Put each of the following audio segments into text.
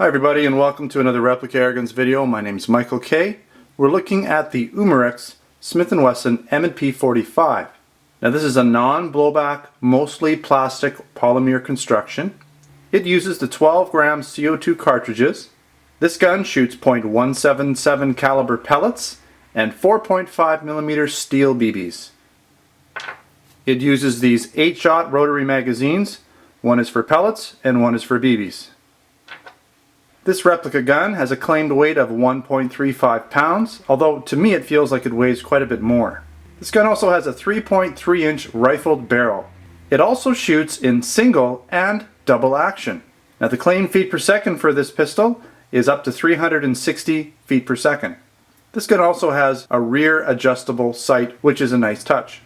Hi everybody and welcome to another Replica Airguns video. My name is Michael K. We're looking at the Umarex Smith & Wesson M&P 45. Now this is a non-blowback, mostly plastic polymer construction. It uses the 12-gram CO2 cartridges. This gun shoots .177 caliber pellets and 4.5mm steel BBs. It uses these 8-shot rotary magazines. One is for pellets and one is for BBs. This replica gun has a claimed weight of 1.35 pounds, although to me it feels like it weighs quite a bit more. This gun also has a 3.3-inch rifled barrel. It also shoots in single and double action. Now the claimed feet per second for this pistol is up to 360 feet per second. This gun also has a rear adjustable sight, which is a nice touch.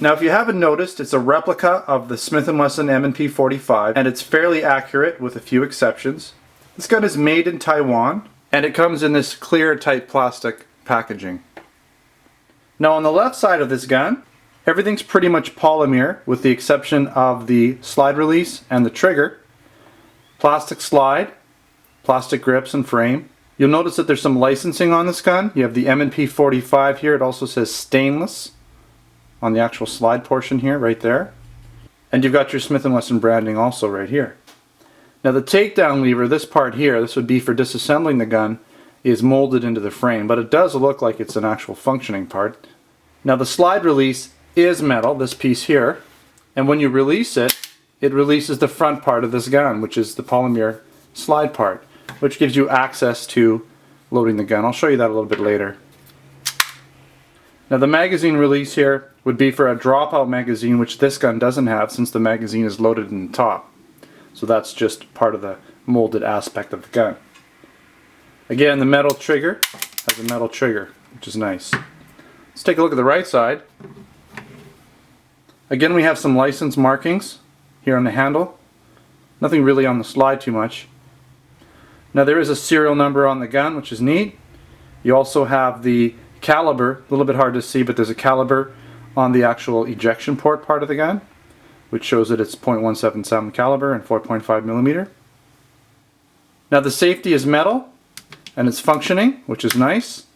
Now if you haven't noticed, it's a replica of the Smith & Wesson M&P 45 and it's fairly accurate with a few exceptions. This gun is made in Taiwan and it comes in this clear type plastic packaging. Now on the left side of this gun, everything's pretty much polymer with the exception of the slide release and the trigger. Plastic slide, plastic grips and frame. You'll notice that there's some licensing on this gun. You have the M&P 45 here. It also says stainless on the actual slide portion here, right there. And you've got your Smith & Wesson branding also right here. Now the takedown lever, this part here, this would be for disassembling the gun, is molded into the frame, but it does look like it's an actual functioning part. Now the slide release is metal, this piece here, and when you release it, it releases the front part of this gun, which is the polymer slide part, which gives you access to loading the gun. I'll show you that a little bit later. Now the magazine release here would be for a dropout magazine, which this gun doesn't have since the magazine is loaded in the top. So that's just part of the molded aspect of the gun. Again, the metal trigger has a metal trigger, which is nice. Let's take a look at the right side. Again, we have some license markings here on the handle. Nothing really on the slide too much. Now there is a serial number on the gun, which is neat. You also have the caliber, a little bit hard to see, but there's a caliber on the actual ejection port part of the gun, which shows that it's .177 caliber and 4.5mm. Now the safety is metal and it's functioning, which is nice.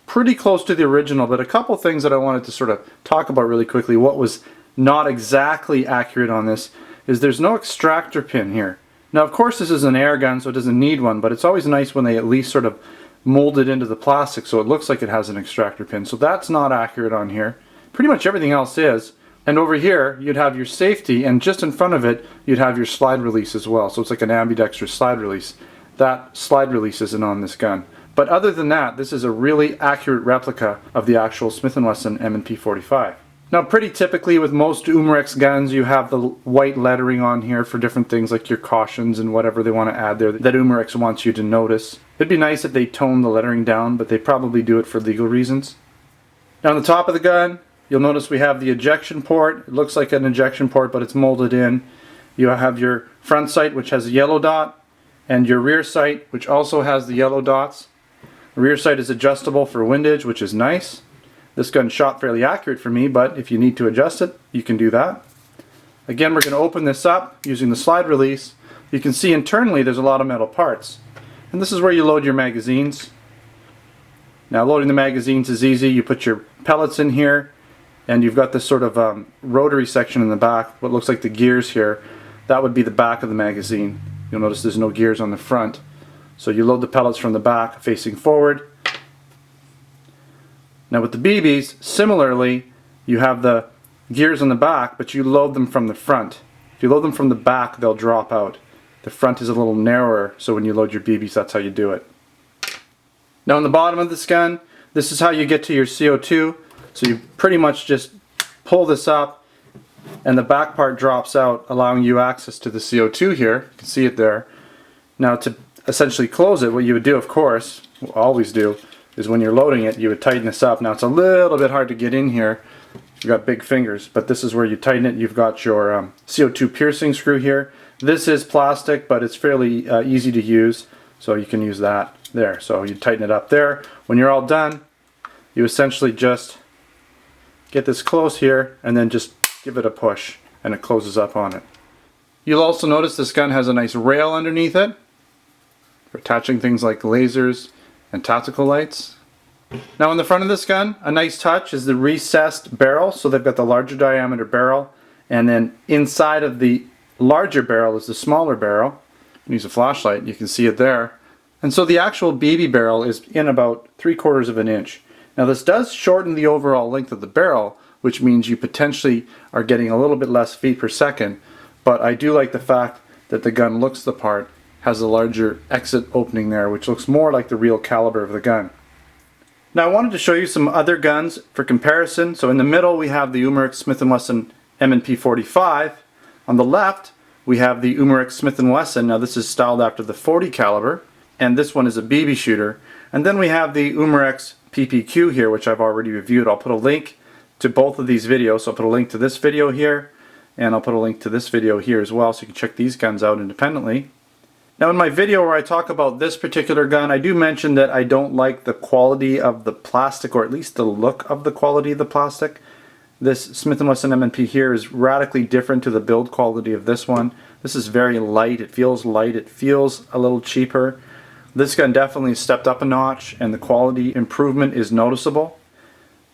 Pretty close to the original, but a couple things that I wanted to sort of talk about really quickly. What was not exactly accurate on this is there's no extractor pin here. Now of course this is an air gun, so it doesn't need one, but it's always nice when they at least sort of mold it into the plastic so it looks like it has an extractor pin. So that's not accurate on here. Pretty much everything else is. And over here you'd have your safety, and just in front of it you'd have your slide release as well. So it's like an ambidextrous slide release. That slide release isn't on this gun. But other than that, this is a really accurate replica of the actual Smith & Wesson M&P 45. Now pretty typically with most Umarex guns you have the white lettering on here for different things like your cautions and whatever they want to add there that Umarex wants you to notice. It'd be nice if they tone the lettering down, but they probably do it for legal reasons. Now on the top of the gun, you'll notice we have the ejection port. It looks like an ejection port, but it's molded in. You have your front sight, which has a yellow dot, and your rear sight, which also has the yellow dots. The rear sight is adjustable for windage, which is nice. This gun shot fairly accurate for me, but if you need to adjust it, you can do that. Again, we're going to open this up using the slide release. You can see internally there's a lot of metal parts. And this is where you load your magazines. Now loading the magazines is easy. You put your pellets in here, and you've got this sort of rotary section in the back, what looks like the gears here. That would be the back of the magazine. You'll notice there's no gears on the front. So you load the pellets from the back facing forward. Now with the BBs, similarly, you have the gears on the back, but you load them from the front. If you load them from the back, they'll drop out. The front is a little narrower, so when you load your BBs, that's how you do it. Now on the bottom of this gun, this is how you get to your CO2. So you pretty much just pull this up and the back part drops out, allowing you access to the CO2 here. You can see it there. Now to essentially close it, what you would do, of course, always do, is when you're loading it, you would tighten this up. Now it's a little bit hard to get in here. You've got big fingers, but this is where you tighten it. You've got your CO2 piercing screw here. This is plastic, but it's fairly easy to use, so you can use that there. So you tighten it up there. When you're all done, you essentially just get this close here and then just give it a push and it closes up on it. You'll also notice this gun has a nice rail underneath it. for attaching things like lasers and tactical lights. Now on the front of this gun, a nice touch is the recessed barrel. So they've got the larger diameter barrel, and then inside of the larger barrel is the smaller barrel. Use a flashlight, you can see it there. And so the actual BB barrel is in about 3/4 of an inch. Now this does shorten the overall length of the barrel, which means you potentially are getting a little bit less feet per second, but I do like the fact that the gun looks the part, has a larger exit opening there, which looks more like the real caliber of the gun. Now I wanted to show you some other guns for comparison. So in the middle we have the Umarex Smith & Wesson M&P 45. On the left we have the Umarex Smith & Wesson. Now this is styled after the 40 caliber, and this one is a BB shooter. And then we have the Umarex PPQ here, which I've already reviewed. I'll put a link to both of these videos. So I'll put a link to this video here, and I'll put a link to this video here as well, so you can check these guns out independently. Now in my video where I talk about this particular gun, I do mention that I don't like the quality of the plastic, or at least the look of the quality of the plastic. This Smith & Wesson M&P here is radically different to the build quality of this one. This is very light, it feels a little cheaper. This gun definitely stepped up a notch, and the quality improvement is noticeable.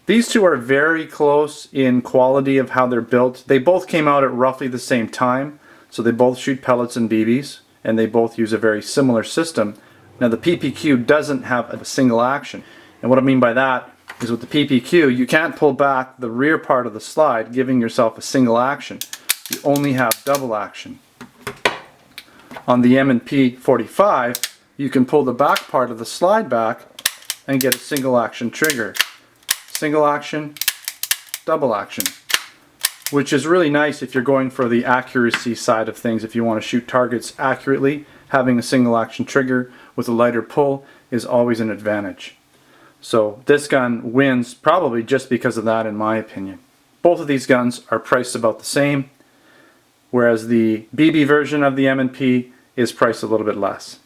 These two are very close in quality of how they're built. They both came out at roughly the same time, so they both shoot pellets and BBs, and they both use a very similar system. Now the PPQ doesn't have a single action, and what I mean by that is with the PPQ you can't pull back the rear part of the slide giving yourself a single action. You only have double action. On the M&P 45 you can pull the back part of the slide back and get a single action trigger. Single action, double action, which is really nice if you're going for the accuracy side of things. If you want to shoot targets accurately, having a single action trigger with a lighter pull is always an advantage. So this gun wins probably just because of that, in my opinion. Both of these guns are priced about the same, whereas the BB version of the M&P is priced a little bit less.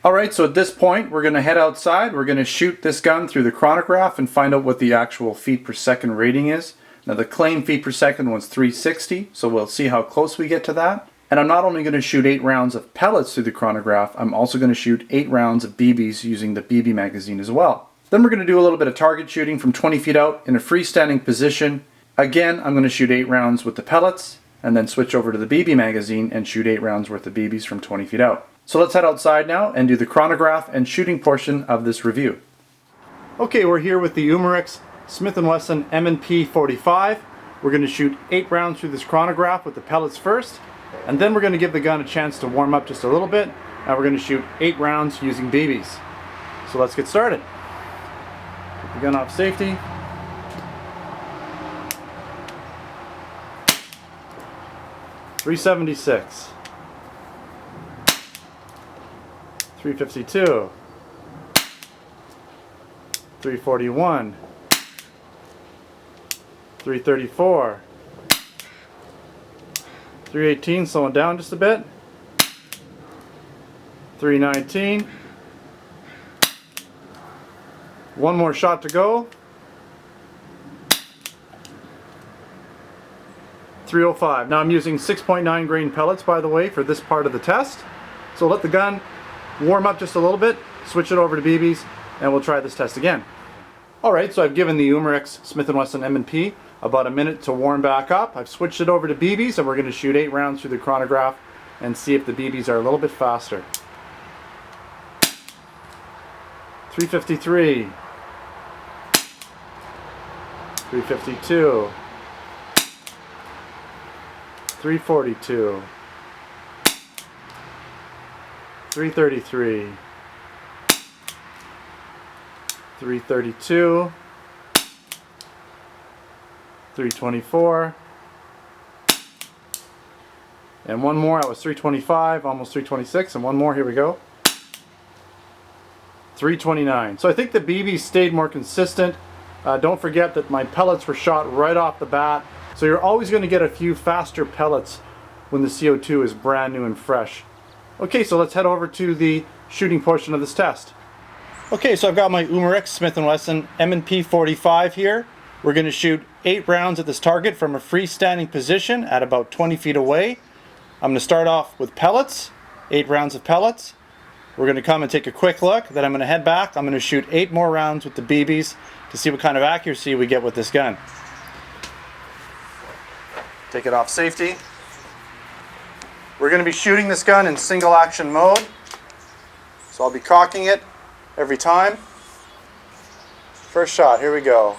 Alright, so at this point we're going to head outside. We're going to shoot this gun through the chronograph and find out what the actual feet per second rating is. Now the claim feet per second was 360, so we'll see how close we get to that. And I'm not only going to shoot 8 rounds of pellets through the chronograph, I'm also going to shoot 8 rounds of BBs using the BB magazine as well. Then we're going to do a little bit of target shooting from 20 feet out in a freestanding position. Again, I'm going to shoot 8 rounds with the pellets, and then switch over to the BB magazine and shoot 8 rounds worth of BBs from 20 feet out. So let's head outside now and do the chronograph and shooting portion of this review. Okay, we're here with the Umarex Smith & Wesson M&P 45. We're going to shoot 8 rounds through this chronograph with the pellets first, and then we're going to give the gun a chance to warm up just a little bit, and we're going to shoot 8 rounds using BBs. So let's get started. Get the gun off safety. .376. 352, 341, 334, 318, slowing down just a bit, 319, one more shot to go, 305. Now I'm using 6.9 grain pellets, by the way, for this part of the test. So let the gun warm up just a little bit, switch it over to BBs, and we'll try this test again. Alright, so I've given the Umarex Smith & Wesson M&P about a minute to warm back up. I've switched it over to BBs, and we're going to shoot 8 rounds through the chronograph and see if the BBs are a little bit faster. 353, 352, 342, 333, 332, 324, and one more. That was 325, almost 326, and one more. Here we go. 329. So I think the BB stayed more consistent. Don't forget that my pellets were shot right off the bat, so you're always going to get a few faster pellets when the CO2 is brand new and fresh. Okay, so let's head over to the shooting portion of this test. Okay, so I've got my Umarex Smith & Wesson M&P 45 here. We're going to shoot 8 rounds at this target from a freestanding position at about 20 feet away. I'm going to start off with pellets, 8 rounds of pellets. We're going to come and take a quick look, then I'm going to head back. I'm going to shoot 8 more rounds with the BBs to see what kind of accuracy we get with this gun. Take it off safety. We're going to be shooting this gun in single action mode. So I'll be cocking it every time. First shot, here we go.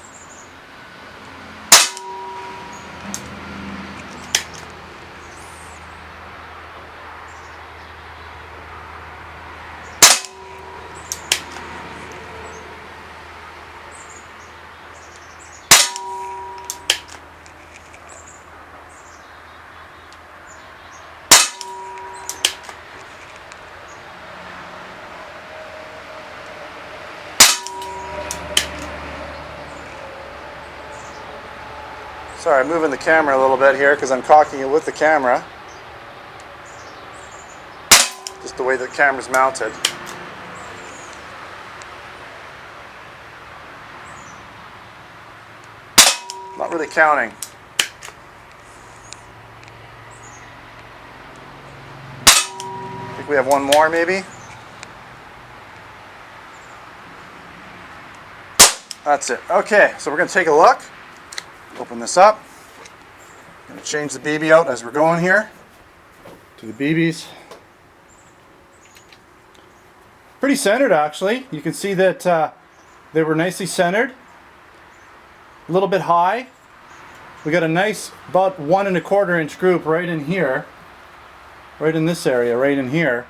Sorry, I'm moving the camera a little bit here because I'm cocking it with the camera. Just the way the camera's mounted. Not really counting. I think we have one more maybe. That's it. Okay, so we're going to take a look. Open this up. I'm going to change the BB out as we're going here to the BBs. Pretty centered actually. You can see that they were nicely centered. A little bit high. We got a nice about 1 1/4 inch group right in here. Right in this area, right in here.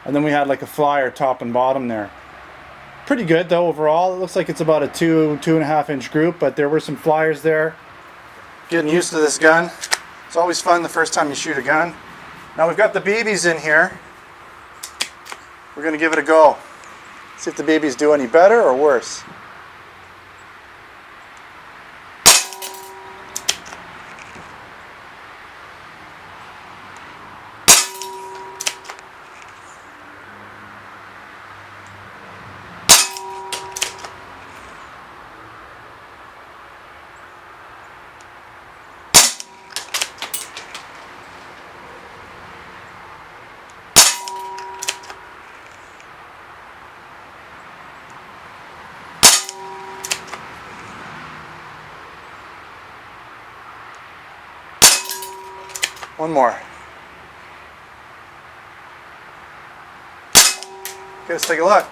And then we had like a flyer top and bottom there. Pretty good though overall. It looks like it's about a 2.5 inch group, but there were some flyers there. Getting used to this gun. It's always fun the first time you shoot a gun. Now we've got the BBs in here. We're going to give it a go. See if the BBs do any better or worse. One more. Okay, let's take a look.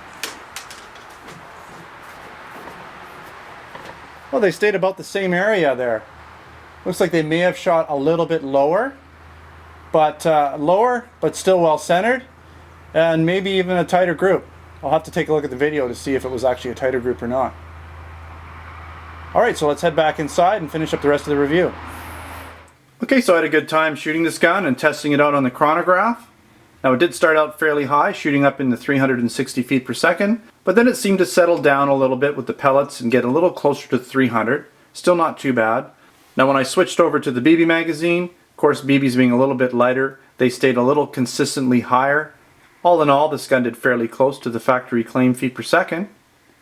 Well, they stayed about the same area there. Looks like they may have shot a little bit lower, but still well centered, and maybe even a tighter group. I'll have to take a look at the video to see if it was actually a tighter group or not. Alright, so let's head back inside and finish up the rest of the review. Okay, so I had a good time shooting this gun and testing it out on the chronograph. Now it did start out fairly high, shooting up in the 360 feet per second, but then it seemed to settle down a little bit with the pellets and get a little closer to 300. Still not too bad. Now when I switched over to the BB magazine, of course BBs being a little bit lighter, they stayed a little consistently higher. All in all, this gun did fairly close to the factory claim feet per second.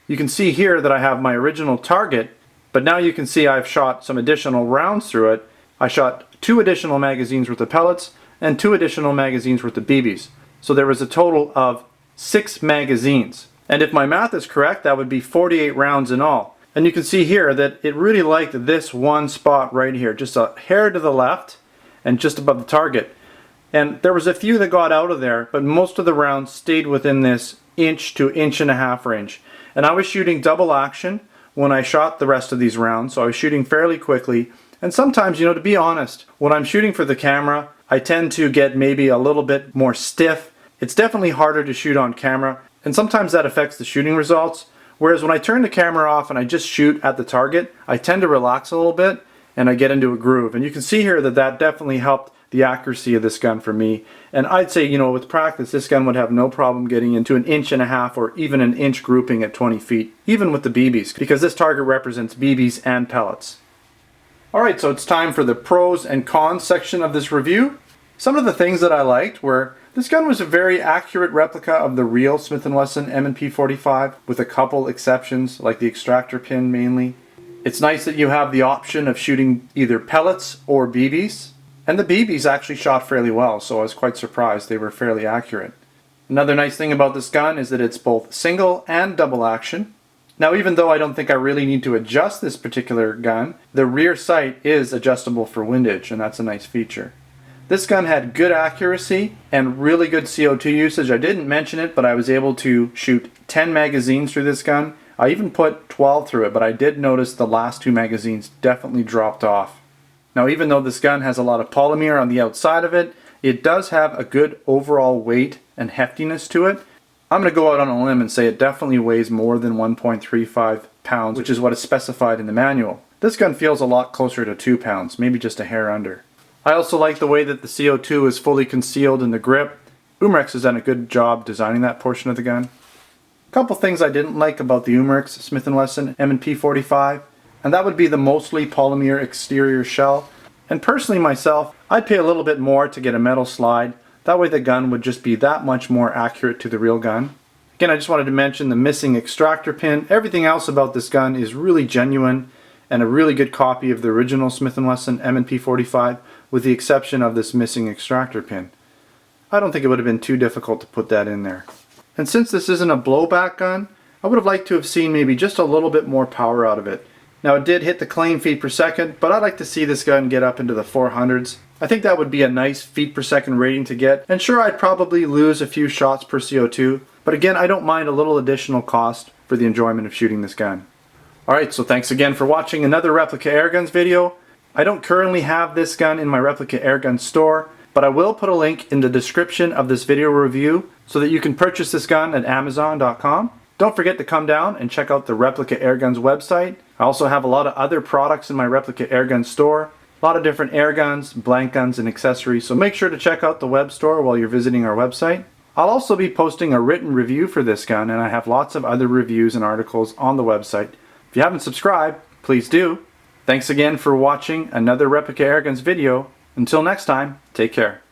You can see here that I have my original target, but now you can see I've shot some additional rounds through it. I shot 2 additional magazines worth of pellets and 2 additional magazines worth of BBs. So there was a total of 6 magazines. And if my math is correct, that would be 48 rounds in all. And you can see here that it really liked this one spot right here, just a hair to the left and just above the target. And there was a few that got out of there, but most of the rounds stayed within this 1 to 1.5 inch range. And I was shooting double action when I shot the rest of these rounds, so I was shooting fairly quickly. And sometimes, you know, to be honest, when I'm shooting for the camera, I tend to get maybe a little bit more stiff. It's definitely harder to shoot on camera, and sometimes that affects the shooting results. Whereas when I turn the camera off and I just shoot at the target, I tend to relax a little bit and I get into a groove. And you can see here that that definitely helped the accuracy of this gun for me. And I'd say, you know, with practice, this gun would have no problem getting into an 1.5 inch or even an inch grouping at 20 feet, even with the BBs, because this target represents BBs and pellets. Alright, so it's time for the pros and cons section of this review. Some of the things that I liked were this gun was a very accurate replica of the real Smith & Wesson M&P 45 with a couple exceptions like the extractor pin mainly. It's nice that you have the option of shooting either pellets or BBs. And the BBs actually shot fairly well, so I was quite surprised they were fairly accurate. Another nice thing about this gun is that it's both single and double action. Now, even though I don't think I really need to adjust this particular gun, the rear sight is adjustable for windage, and that's a nice feature. This gun had good accuracy and really good CO2 usage. I didn't mention it, but I was able to shoot 10 magazines through this gun. I even put 12 through it, but I did notice the last 2 magazines definitely dropped off. Now, even though this gun has a lot of polymer on the outside of it, it does have a good overall weight and heftiness to it. I'm going to go out on a limb and say it definitely weighs more than 1.35 pounds, which is what is specified in the manual. This gun feels a lot closer to 2 pounds, maybe just a hair under. I also like the way that the CO2 is fully concealed in the grip. Umarex has done a good job designing that portion of the gun. A couple things I didn't like about the Umarex Smith & Wesson M&P 45, and that would be the mostly polymer exterior shell. And personally myself, I'd pay a little bit more to get a metal slide. That way the gun would just be that much more accurate to the real gun. Again, I just wanted to mention the missing extractor pin. Everything else about this gun is really genuine and a really good copy of the original Smith & Wesson M&P 45 with the exception of this missing extractor pin. I don't think it would have been too difficult to put that in there. And since this isn't a blowback gun, I would have liked to have seen maybe just a little bit more power out of it. Now it did hit the claim feet per second, but I'd like to see this gun get up into the 400s. I think that would be a nice feet per second rating to get, and sure, I'd probably lose a few shots per CO2, but again, I don't mind a little additional cost for the enjoyment of shooting this gun. Alright, so thanks again for watching another Replica Airguns video. I don't currently have this gun in my Replica Airgun store, but I will put a link in the description of this video review so that you can purchase this gun at Amazon.com. Don't forget to come down and check out the Replica Airguns website. I also have a lot of other products in my Replica Airgun store. A lot of different air guns, blank guns, and accessories, so make sure to check out the web store while you're visiting our website. I'll also be posting a written review for this gun, and I have lots of other reviews and articles on the website. If you haven't subscribed, please do. Thanks again for watching another Replica Airguns video. Until next time, take care.